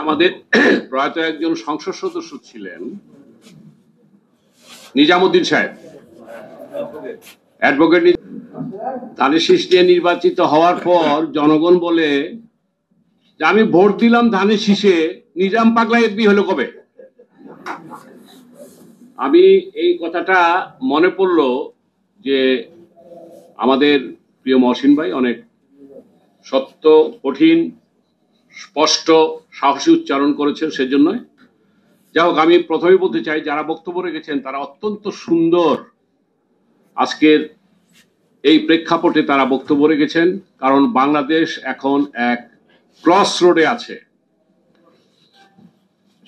আমাদের প্রয়াত একজন সংসদ সদস্য ছিলেন নিজামুদ্দিন সাহেব, অ্যাডভোকেট। ধানের শীষ নিয়ে নির্বাচিত হওয়ার পর জনগণ বলে যে আমি ভোট দিলাম ধানের শীষে, নিজাম পাগলা এফবি হলো কবে? আমি এই কথাটা মনে পড়লো যে আমাদের প্রিয় মহসিন ভাই অনেক সত্য, কঠিন, স্পষ্ট, সাহসী উচ্চারণ করেছেন, সেজন্য যাই হোক আমি প্রথমেই বলতে চাই যারা বক্তব্য রেখেছেন তারা অত্যন্ত সুন্দর আজকের এই প্রেক্ষাপটে তারা বক্তব্য রেখেছেন। কারণ বাংলাদেশ এখন এক ক্রস রোডে আছে,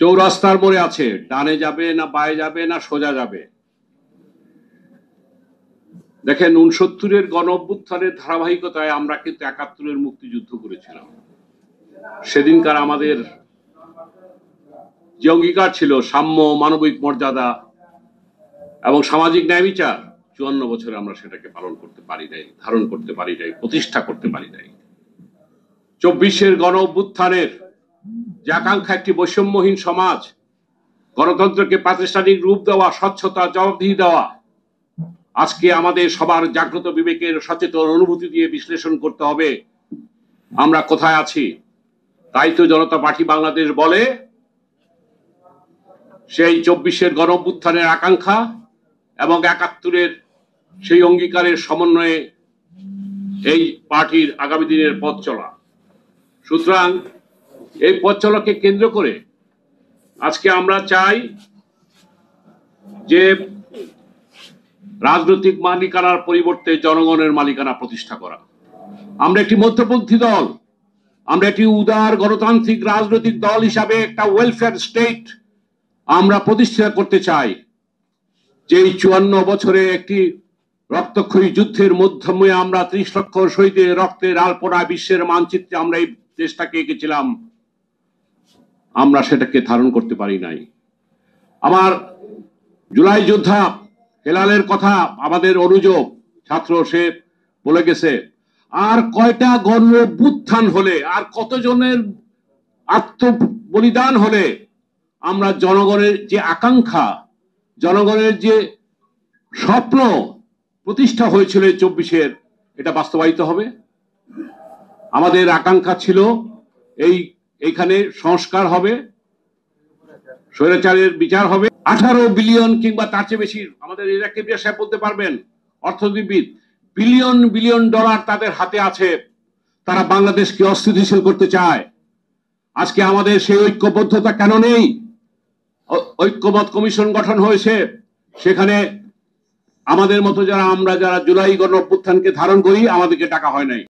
চৌরাস্তার মোড়ে আছে, ডানে যাবে না বায়ে যাবে না সোজা যাবে। দেখেন 69-এর গণ অভ্যুত্থানের ধারাবাহিকতায় আমরা কিন্তু 71-এর মুক্তিযুদ্ধ করেছিলাম। সেদিনকার আমাদের যে অঙ্গীকার ছিল সাম্য, মানবিক মর্যাদা এবং সামাজিক ন্যায় বিচার, 54 বছরে আমরা সেটাকে পালন করতে পারি নাই, ধারণ করতে পারি নাই, প্রতিষ্ঠা করতে পারি নাই। 24-এর গণ অভ্যুত্থানের যে আকাঙ্ক্ষা, একটি বৈষম্যহীন সমাজ, গণতন্ত্রকে প্রাতিষ্ঠানিক রূপ দেওয়া, স্বচ্ছতা, জবাবদিহি দেওয়া, আজকে আমাদের সবার জাগ্রত বিবেকের সচেতন অনুভূতি দিয়ে বিশ্লেষণ করতে হবে আমরা কোথায় আছি। তাই তো জনতা পার্টি বাংলাদেশ বলে সেই 24-এর গণ অভ্যুত্থানের আকাঙ্ক্ষা এবং 71-এর সেই অঙ্গীকারের সমন্বয়ে এই পার্টির আগামী দিনের পথ চলা। সুতরাং এই পথ চলাকে কেন্দ্র করে আজকে আমরা চাই যে রাজনৈতিক মালিকানার পরিবর্তে জনগণের মালিকানা প্রতিষ্ঠা করা। আমরা একটি মধ্যপন্থী দল, আমরা একটি উদার গণতান্ত্রিক রাজনৈতিক দল হিসাবে একটা ওয়েলফেয়ার স্টেট আমরা প্রতিষ্ঠা করতে চাই, যে 54 বছরে একটি রক্তক্ষয়ী যুদ্ধের মাধ্যমে আমরা 30 লক্ষ শহীদের রক্তের আলপনা বিশ্বের মানচিত্রে আমরা এই দেশটাকে এঁকেছিলাম, আমরা সেটাকে ধারণ করতে পারি নাই। আমার জুলাই যোদ্ধা হেলালের কথা আমাদের অনুযোগ ছাত্র, সে বলে গেছে আর কয়টা গণ অভ্যুত্থান হলে, আর কতজনের আত্মবলিদান হলে আমরা জনগণের যে আকাঙ্ক্ষা, জনগণের যে স্বপ্ন প্রতিষ্ঠা হয়েছিল 24-এর, এটা বাস্তবায়িত হবে। আমাদের আকাঙ্ক্ষা ছিল এইখানে সংস্কার হবে, স্বৈরাচারের বিচার হবে। 18 বিলিয়ন কিংবা তার চেয়ে বেশি, আমাদের ইরাক কেবিয়া সাহেব বলতে পারবেন, অর্থনীতিবিদ, বিলিয়ন বিলিয়ন ডলার তাদের হাতে আছে। তারা বাংলাদেশকে অস্থিতিশীল করতে চায়। আজকে আমাদের সেই ঐক্যবদ্ধতা কেন নেই? ঐক্যমত কমিশন গঠন হয়েছে, সেখানে আমাদের মতো যারা জুলাই গণ অভ্যুত্থানকে ধারণ করি আমাদেরকে টাকা হয় নাই।